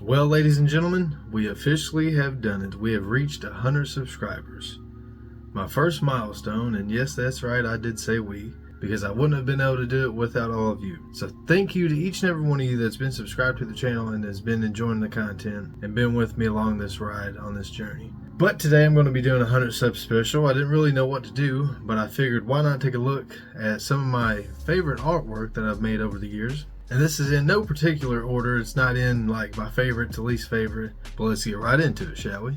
Well, ladies and gentlemen, we officially have done it. We have reached 100 subscribers. My first milestone, and yes, that's right, I did say we, because I wouldn't have been able to do it without all of you. So thank you to each and every one of you that's been subscribed to the channel and has been enjoying the content and been with me along this ride on this journey. But today I'm going to be doing a 100 sub special. I didn't really know what to do, but I figured why not take a look at some of my favorite artwork that I've made over the years. And this is in no particular order. It's not in like my favorite to least favorite, but let's get right into it, shall we?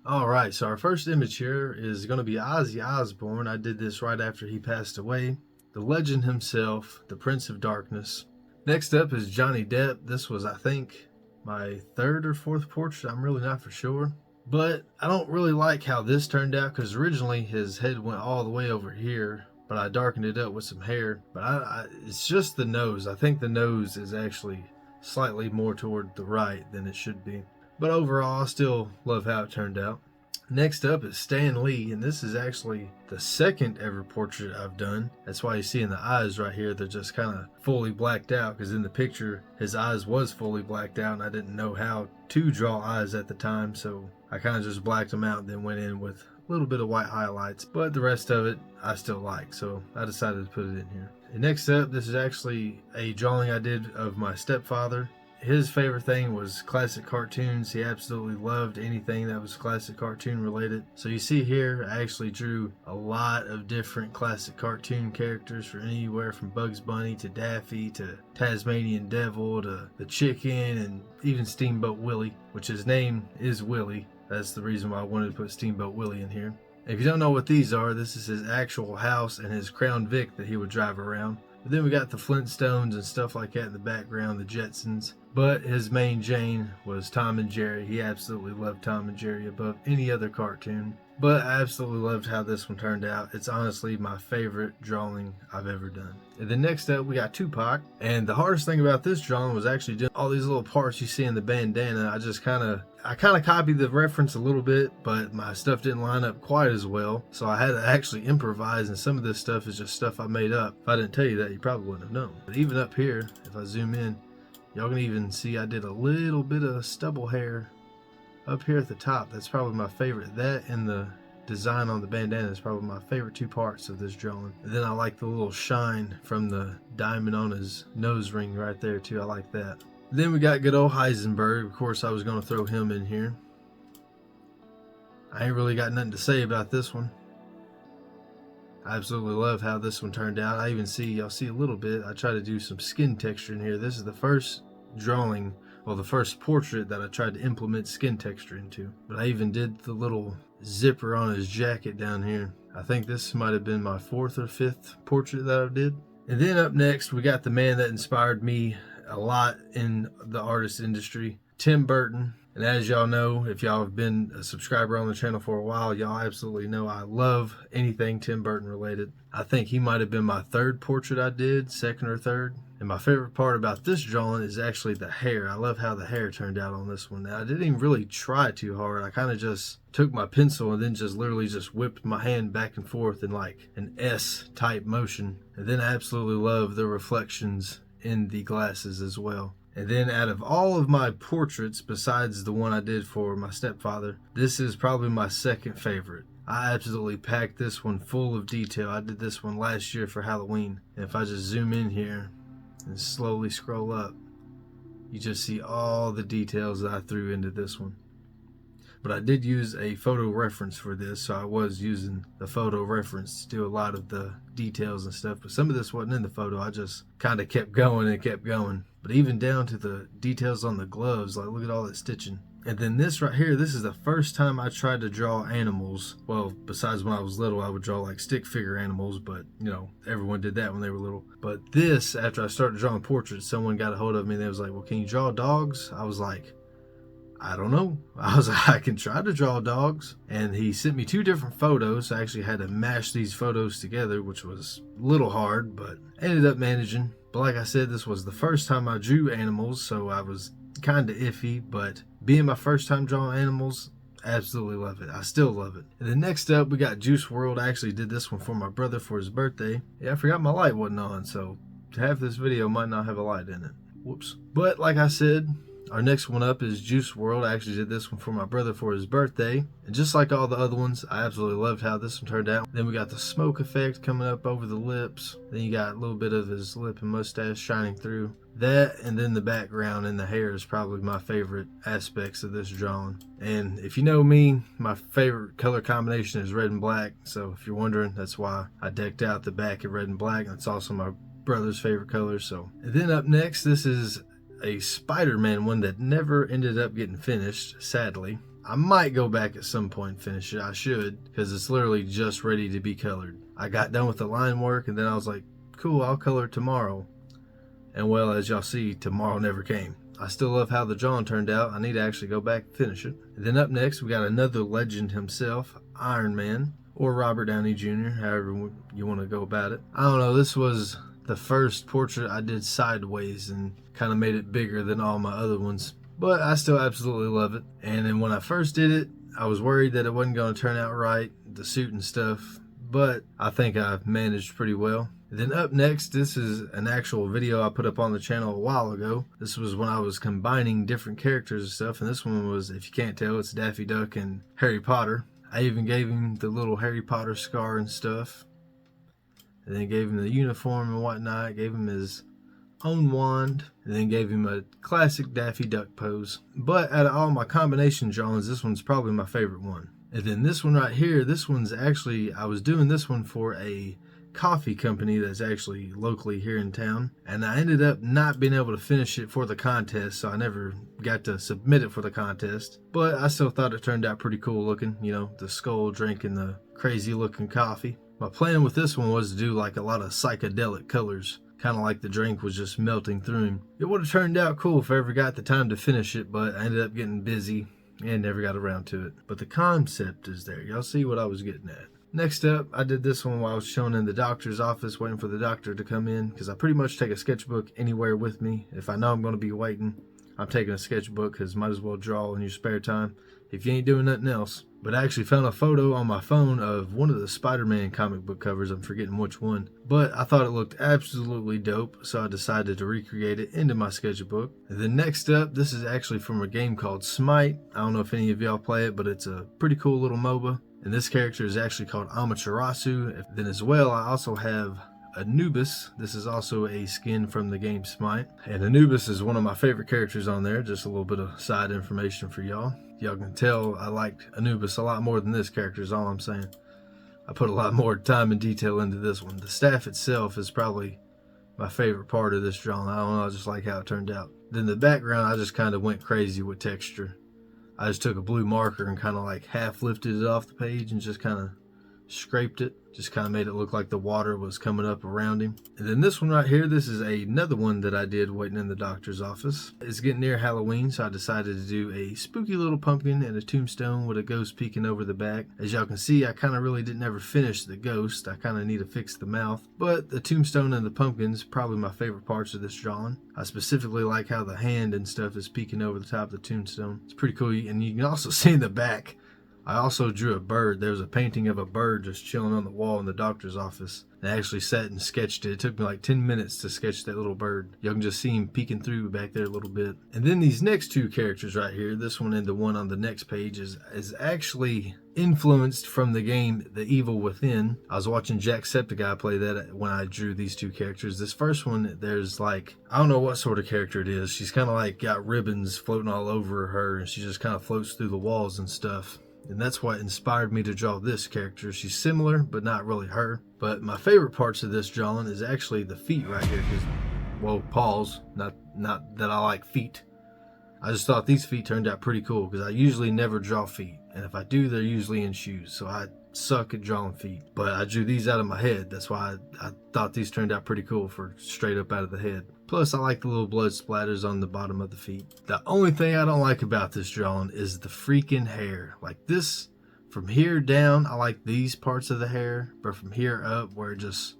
Alright, so our first image here is going to be Ozzy Osbourne. I did this right after he passed away. The legend himself, the Prince of Darkness. Next up is Johnny Depp. This was, I think, my third or fourth portrait. I'm really not for sure. But I don't really like how this turned out because originally his head went all the way over here. But I darkened it up with some hair. But it's just the nose. I think the nose is actually slightly more toward the right than it should be. But overall, I still love how it turned out. Next up is Stan Lee, and this is actually the second ever portrait I've done. That's why you see in the eyes right here, they're just kind of fully blacked out, because in the picture, his eyes was fully blacked out, and I didn't know how to draw eyes at the time, so I kind of just blacked them out and then went in with a little bit of white highlights, but the rest of it I still like, so I decided to put it in here. And next up, this is actually a drawing I did of my stepfather. His favorite thing was classic cartoons. He absolutely loved anything that was classic cartoon related. So you see here, I actually drew a lot of different classic cartoon characters for anywhere from Bugs Bunny to Daffy to Tasmanian Devil to the Chicken and even Steamboat Willie, which his name is Willie. That's the reason why I wanted to put Steamboat Willie in here. If you don't know what these are, this is his actual house and his Crown Vic that he would drive around. But then we got the Flintstones and stuff like that in the background, the Jetsons. But his main Jane was Tom and Jerry. He absolutely loved Tom and Jerry above any other cartoon. But I absolutely loved how this one turned out. It's honestly my favorite drawing I've ever done. And then next up we got Tupac. And the hardest thing about this drawing was actually doing all these little parts you see in the bandana. I kind of copied the reference a little bit, but my stuff didn't line up quite as well. So I had to actually improvise, and some of this stuff is just stuff I made up. If I didn't tell you that, you probably wouldn't have known. But even up here, if I zoom in, y'all can even see I did a little bit of stubble hair up here at the top. That's probably my favorite. That and the design on the bandana is probably my favorite two parts of this drawing. And then I like the little shine from the diamond on his nose ring right there too. I like that. Then we got good old Heisenberg. Of course, I was going to throw him in here. I ain't really got nothing to say about this one. I absolutely love how this one turned out. I even see, y'all see a little bit. I try to do some skin texture in here. This is the first drawing, well, the first portrait that I tried to implement skin texture into. But I even did the little zipper on his jacket down here. I think this might have been my fourth or fifth portrait that I did. And then up next, we got the man that inspired me a lot in the artist industry, Tim Burton. And as y'all know, if y'all have been a subscriber on the channel for a while, y'all absolutely know I love anything Tim Burton related. I think he might have been my third portrait I did, second or third. And my favorite part about this drawing is actually the hair. I love how the hair turned out on this one. Now, I didn't even really try too hard. I kind of just took my pencil and then just literally just whipped my hand back and forth in like an S type motion. And then I absolutely love the reflections in the glasses as well. And then out of all of my portraits, besides the one I did for my stepfather, this is probably my second favorite. I absolutely packed this one full of detail. I did this one last year for Halloween. And if I just zoom in here and slowly scroll up, you just see all the details that I threw into this one. But I did use a photo reference for this, so I was using the photo reference to do a lot of the details and stuff. But some of this wasn't in the photo. I just kind of kept going and kept going. But even down to the details on the gloves, like look at all that stitching. And then this right here, this is the first time I tried to draw animals. Well, besides when I was little, I would draw like stick figure animals, but you know, everyone did that when they were little. But this, after I started drawing portraits, someone got a hold of me and they was like, well, can you draw dogs? I was like, I don't know. I was like, I can try to draw dogs. And he sent me two different photos. I actually had to mash these photos together, which was a little hard, but I ended up managing. But like I said, this was the first time I drew animals, so I was kind of iffy. But being my first time drawing animals, absolutely love it. I still love it. And then next up, we got Juice WRLD. I actually did this one for my brother for his birthday. Yeah, I forgot my light wasn't on, so half this video might not have a light in it. Whoops. But like I said, Our next one up is Juice World. I actually did this one for my brother for his birthday. And just like all the other ones, I absolutely loved how this one turned out. Then we got the smoke effect coming up over the lips. Then you got a little bit of his lip and mustache shining through. That and then the background and the hair is probably my favorite aspects of this drawing. And if you know me, my favorite color combination is red and black. So if you're wondering, that's why I decked out the back in red and black. That's also my brother's favorite color. So, and then up next, this is a Spider-Man one that never ended up getting finished, sadly. I might go back at some point and finish it. I should, because it's literally just ready to be colored. I got done with the line work and then I was like, cool, I'll color it tomorrow. And well, as y'all see, tomorrow never came. I still love how the drawing turned out. I need to actually go back and finish it. And then up next, we got another legend himself, Iron Man, or Robert Downey Jr., however you want to go about it. I don't know, this was the first portrait I did sideways and kind of made it bigger than all my other ones, but I still absolutely love it. And then when I first did it, I was worried that it wasn't going to turn out right, the suit and stuff, but I think I managed pretty well. Then up next, this is an actual video I put up on the channel a while ago. This was when I was combining different characters and stuff, and this one was, if you can't tell, it's Daffy Duck and Harry Potter. I even gave him the little Harry Potter scar and stuff. And then gave him the uniform and whatnot, gave him his own wand, and then gave him a classic Daffy Duck pose. But out of all my combination drawings, this one's probably my favorite one. And then this one right here, this one's actually, I was doing this one for a coffee company that's actually locally here in town, and I ended up not being able to finish it for the contest, so I never got to submit it for the contest. But I still thought it turned out pretty cool looking, you know, the skull drinking the crazy looking coffee. My plan with this one was to do like a lot of psychedelic colors, kind of like the drink was just melting through him. It would have turned out cool if I ever got the time to finish it, but I ended up getting busy and never got around to it. But the concept is there. Y'all see what I was getting at. Next up, I did this one while I was chilling in the doctor's office waiting for the doctor to come in, because I pretty much take a sketchbook anywhere with me. If I know I'm going to be waiting, I'm taking a sketchbook, because might as well draw in your spare time if you ain't doing nothing else. But I actually found a photo on my phone of one of the Spider-Man comic book covers. I'm forgetting which one, but I thought it looked absolutely dope, so I decided to recreate it into my sketchbook. And then next up, this is actually from a game called Smite. I don't know if any of y'all play it, but it's a pretty cool little MOBA. And this character is actually called Amaterasu. Then as well, I also have Anubis. This is also a skin from the game Smite. And Anubis is one of my favorite characters on there. Just a little bit of side information for y'all. Y'all can tell I liked Anubis a lot more than this character is all I'm saying. I put a lot more time and detail into this one. The staff itself is probably my favorite part of this drawing. I don't know, I just like how it turned out. Then the background, I just kind of went crazy with texture. I just took a blue marker and kind of like half lifted it off the page and just kind of scraped it. Just kind of made it look like the water was coming up around him. And then this one right here, this is another one that I did waiting in the doctor's office. It's getting near Halloween, so I decided to do a spooky little pumpkin and a tombstone with a ghost peeking over the back. As y'all can see, I kind of really didn't ever finish the ghost. I kind of need to fix the mouth. But the tombstone and the pumpkin's probably my favorite parts of this drawing. I specifically like how the hand and stuff is peeking over the top of the tombstone. It's pretty cool, and you can also see in the back, I also drew a bird. There was a painting of a bird just chilling on the wall in the doctor's office. I actually sat and sketched it. It took me like 10 minutes to sketch that little bird. Y'all can just see him peeking through back there a little bit. And then these next two characters right here, this one and the one on the next page, is actually influenced from the game The Evil Within. I was watching Jacksepticeye play that when I drew these two characters. This first one, there's like, I don't know what sort of character it is. She's kind of like got ribbons floating all over her, and she just kind of floats through the walls and stuff. And that's what inspired me to draw this character. She's similar, but not really her. But my favorite parts of this drawing is actually the feet right here. Because, well, paws, not that I like feet. I just thought these feet turned out pretty cool, because I usually never draw feet. And if I do, they're usually in shoes. So I suck at drawing feet. But I drew these out of my head. That's why I thought these turned out pretty cool for straight up out of the head. Plus, I like the little blood splatters on the bottom of the feet. The only thing I don't like about this drawing is the freaking hair. Like this, from here down, I like these parts of the hair. But from here up, where it just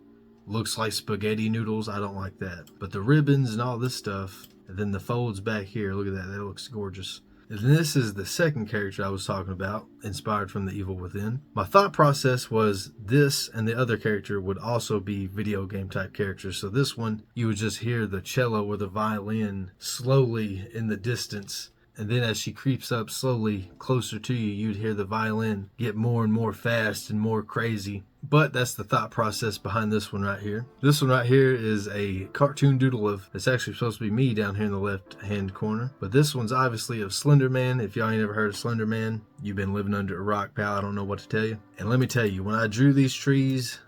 looks like spaghetti noodles, I don't like that. But the ribbons and all this stuff, and then the folds back here, look at that, that looks gorgeous. And this is the second character I was talking about, inspired from The Evil Within. My thought process was this and the other character would also be video game type characters. So this one, you would just hear the cello or the violin slowly in the distance. And then as she creeps up slowly closer to you, you'd hear the violin get more and more fast and more crazy. But that's the thought process behind this one right here. This one right here is a cartoon doodle of, it's actually supposed to be me down here in the left hand corner. But this one's obviously of Slender Man. If y'all ain't ever heard of Slender Man, you've been living under a rock, pal. I don't know what to tell you. And let me tell you, when I drew these trees,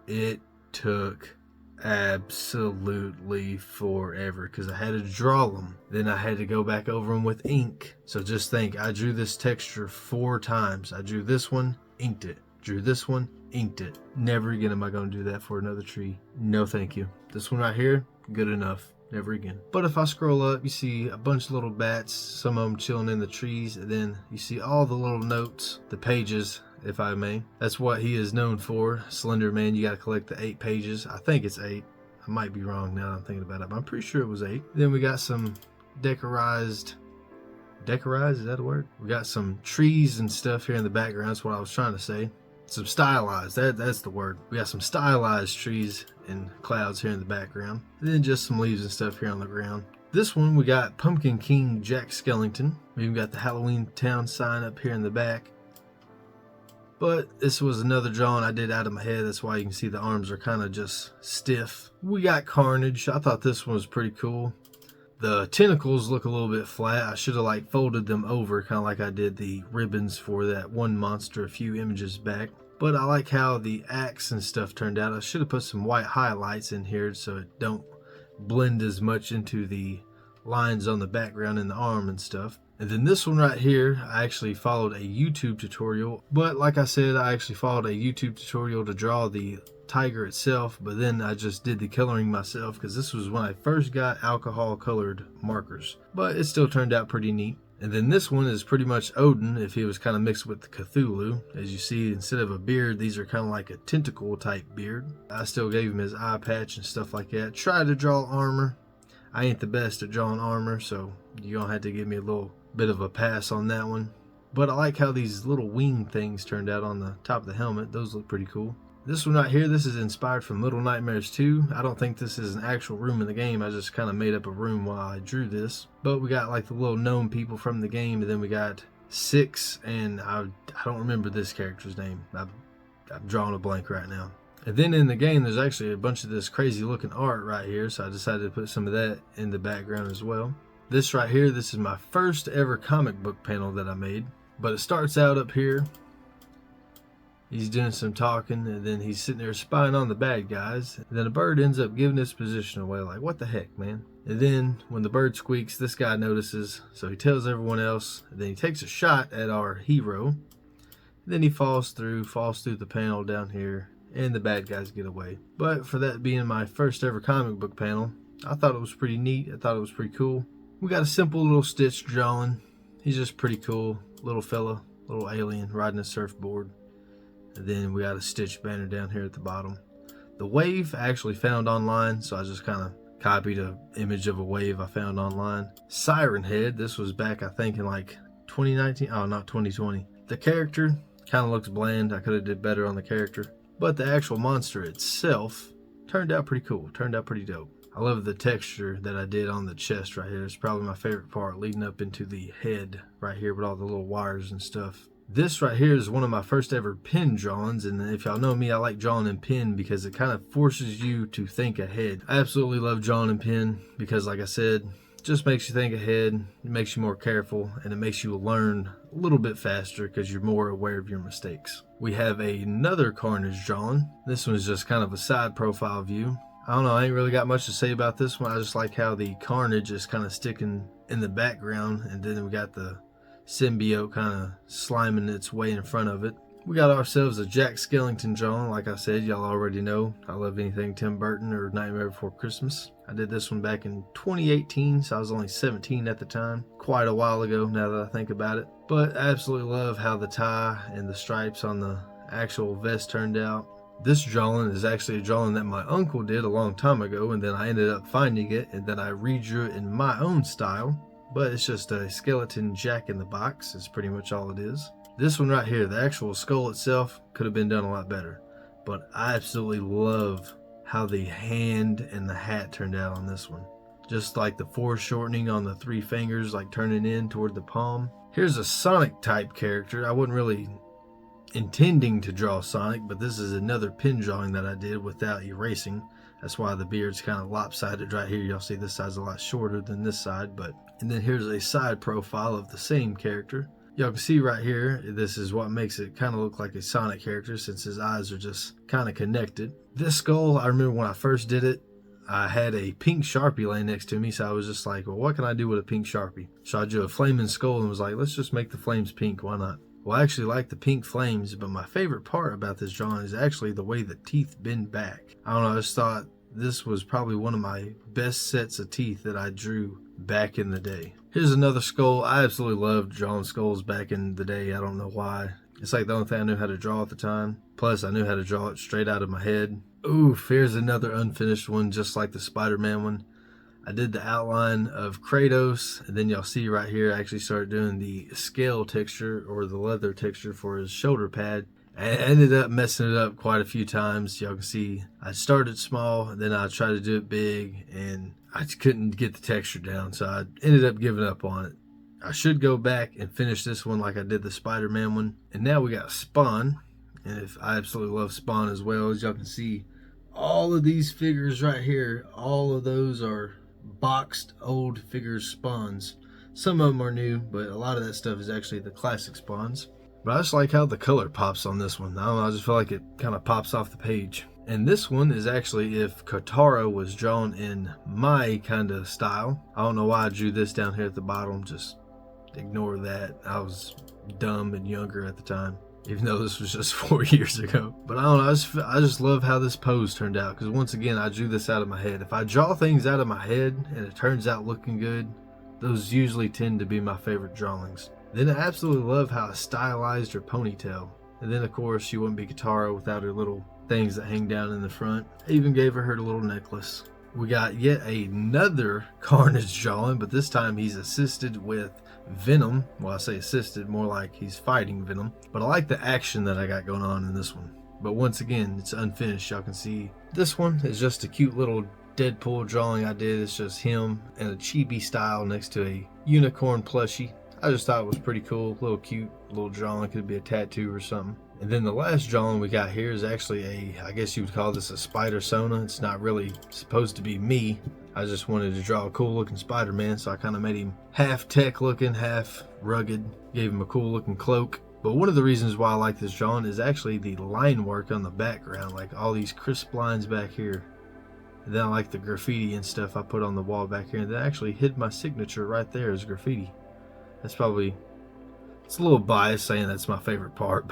it took absolutely forever because I had to draw them. Then I had to go back over them with ink. So just think, I drew this texture 4 times. I drew this one, inked it. Drew this one, inked it. Never again am I going to do that for another tree. No thank you. This one right here, good enough. Never again. But if I scroll up, you see a bunch of little bats, some of them chilling in the trees, and then you see all the little notes, the pages, if I may. That's what he is known for. Slender Man, you got to collect the 8 pages. I think it's 8. I might be wrong now that I'm thinking about it, but I'm pretty sure it was 8. Then we got some decorized, is that a word? We got some trees and stuff here in the background. That's what I was trying to say. Some stylized, that's the word. We got some stylized trees and clouds here in the background. And then just some leaves and stuff here on the ground. This one, we got Pumpkin King Jack Skellington. We even got the Halloween Town sign up here in the back. But this was another drawing I did out of my head. That's why you can see the arms are kind of just stiff. We got Carnage. I thought this one was pretty cool. The tentacles look a little bit flat. I should have folded them over, kind of like I did the ribbons for that one monster a few images back. But I like how the axe and stuff turned out. I should have put some white highlights in here so it don't blend as much into the lines on the background and the arm and stuff. And then this one right here, I actually followed a YouTube tutorial. But like I said, I actually followed a YouTube tutorial to draw the tiger itself, but then I just did the coloring myself because this was when I first got alcohol colored markers. But it still turned out pretty neat. And then this one is pretty much Odin if he was kind of mixed with Cthulhu. As you see, instead of a beard, these are kind of like a tentacle type beard. I still gave him his eye patch and stuff like that. Tried to draw armor. I ain't the best at drawing armor, so you're going to have to give me a little bit of a pass on that one. But I like how these little wing things turned out on the top of the helmet. Those look pretty cool. This one right here, this is inspired from Little Nightmares 2. I don't think this is an actual room in the game. I just kind of made up a room while I drew this. But we got the little gnome people from the game, and then we got 6, and I don't remember this character's name. I'm drawing a blank right now. And then in the game, there's actually a bunch of this crazy looking art right here, so I decided to put some of that in the background as well. This right here, this is my first ever comic book panel that I made. But it starts out up here. He's doing some talking, and then he's sitting there spying on the bad guys. And then a bird ends up giving his position away, like, what the heck, man? And then when the bird squeaks, this guy notices, so he tells everyone else. And then he takes a shot at our hero. And then he falls through the panel down here, and the bad guys get away. But for that being my first ever comic book panel, I thought it was pretty neat. I thought it was pretty cool. We got a simple little Stitch drawing. He's just pretty cool. Little fella, little alien riding a surfboard. And then we got a Stitch banner down here at the bottom. The wave I actually found online, so I just kind of copied an image of a wave I found online. Siren Head, this was back I think in 2019, oh not 2020. The character kind of looks bland. I could have did better on the character. But the actual monster itself turned out pretty cool, turned out pretty dope. I love the texture that I did on the chest right here. It's probably my favorite part, leading up into the head right here with all the little wires and stuff. This right here is one of my first ever pen drawings, and if y'all know me, I like drawing in pen because it kind of forces you to think ahead. I absolutely love drawing in pen because, like I said, it just makes you think ahead, it makes you more careful, and it makes you learn a little bit faster because you're more aware of your mistakes. We have another Carnage drawing. This one's just kind of a side profile view. I don't know, I ain't really got much to say about this one. I just like how the Carnage is kind of sticking in the background, and then we got the symbiote kind of sliming its way in front of it. We got ourselves a Jack Skellington drawing. Like I said, y'all already know I love anything Tim Burton or Nightmare Before Christmas. I did this one back in 2018, so I was only 17 at the time. Quite a while ago now that I think about it. But I absolutely love how the tie and the stripes on the actual vest turned out. This drawing is actually a drawing that my uncle did a long time ago, and then I ended up finding it, and then I redrew it in my own style. but it's just a skeleton Jack in the Box is pretty much all it is. This one right here, the actual skull itself, could have been done a lot better, but I absolutely love how the hand and the hat turned out on this one. Just like the foreshortening on the 3 fingers, like turning in toward the palm. Here's a Sonic type character. I wasn't really intending to draw Sonic, but this is another pen drawing that I did without erasing. That's why the beard's kind of lopsided right here. Y'all see this side's a lot shorter than this side, and then here's a side profile of the same character. Y'all can see right here, this is what makes it kind of look like a Sonic character since his eyes are just kind of connected. This skull, I remember when I first did it, I had a pink Sharpie laying next to me, so I was just like, well, what can I do with a pink Sharpie? So I drew a flaming skull and was like, let's just make the flames pink, why not? Well, I actually like the pink flames, but my favorite part about this drawing is actually the way the teeth bend back. I don't know, I just thought this was probably one of my best sets of teeth that I drew back in the day. Here's another skull. I absolutely loved drawing skulls back in the day. I don't know why. It's like the only thing I knew how to draw at the time. Plus, I knew how to draw it straight out of my head. Oof, here's another unfinished one, just like the Spider-Man one. I did the outline of Kratos, and then y'all see right here, I actually started doing the scale texture or the leather texture for his shoulder pad. I ended up messing it up quite a few times. Y'all can see I started small, and then I tried to do it big, and I just couldn't get the texture down, so I ended up giving up on it. I should go back and finish this one like I did the Spider-Man one. And now we got Spawn, and I absolutely love Spawn as well. As y'all can see, all of these figures right here, all of those are boxed old figures Spawns. Some of them are new, but a lot of that stuff is actually the classic Spawns. But I just like how the color pops on this one. I don't know, I just feel like it kind of pops off the page. And this one is actually if Kotaro was drawn in my kind of style. I don't know why I drew this down here at the bottom. Just ignore that. I was dumb and younger at the time, even though this was just 4 years ago. But I don't know, I just love how this pose turned out, because once again, I drew this out of my head. If I draw things out of my head and it turns out looking good, those usually tend to be my favorite drawings. Then I absolutely love how I stylized her ponytail. And then of course, she wouldn't be Katara without her little things that hang down in the front. I even gave her little necklace. We got yet another Carnage drawing, but this time he's assisted with Venom. Well, I say assisted, more like he's fighting Venom. But I like the action that I got going on in this one. But once again, it's unfinished. Y'all can see this one is just a cute little Deadpool drawing I did. It's just him in a chibi style next to a unicorn plushie. I just thought it was pretty cool, a little cute, little drawing. Could be a tattoo or something. And then the last drawing we got here is actually I guess you would call this a Spider-Sona. It's not really supposed to be me. I just wanted to draw a cool looking Spider-Man, so I kind of made him half tech looking, half rugged. Gave him a cool looking cloak. But one of the reasons why I like this drawing is actually the line work on the background, like all these crisp lines back here. And then I like the graffiti and stuff I put on the wall back here, and that actually hid my signature right there as graffiti. That's probably, it's a little biased saying that's my favorite part,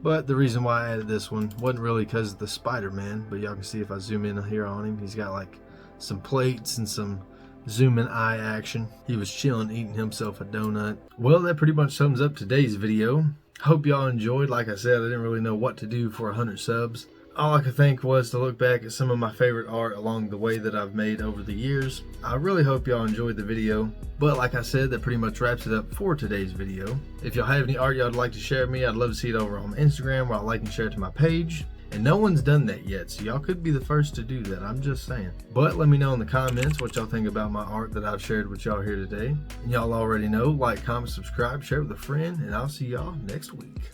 but the reason why I added this one wasn't really because of the Spider-Man, but y'all can see if I zoom in here on him, he's got like some plates and some zoom in eye action. He was chilling, eating himself a donut. Well, that pretty much sums up today's video. Hope y'all enjoyed. Like I said, I didn't really know what to do for 100 subs. All I could think was to look back at some of my favorite art along the way that I've made over the years. I really hope y'all enjoyed the video. But like I said, that pretty much wraps it up for today's video. If y'all have any art y'all would like to share with me, I'd love to see it over on Instagram, where I like and share it to my page. And no one's done that yet, so y'all could be the first to do that, I'm just saying. But let me know in the comments what y'all think about my art that I've shared with y'all here today. And y'all already know, like, comment, subscribe, share with a friend, and I'll see y'all next week.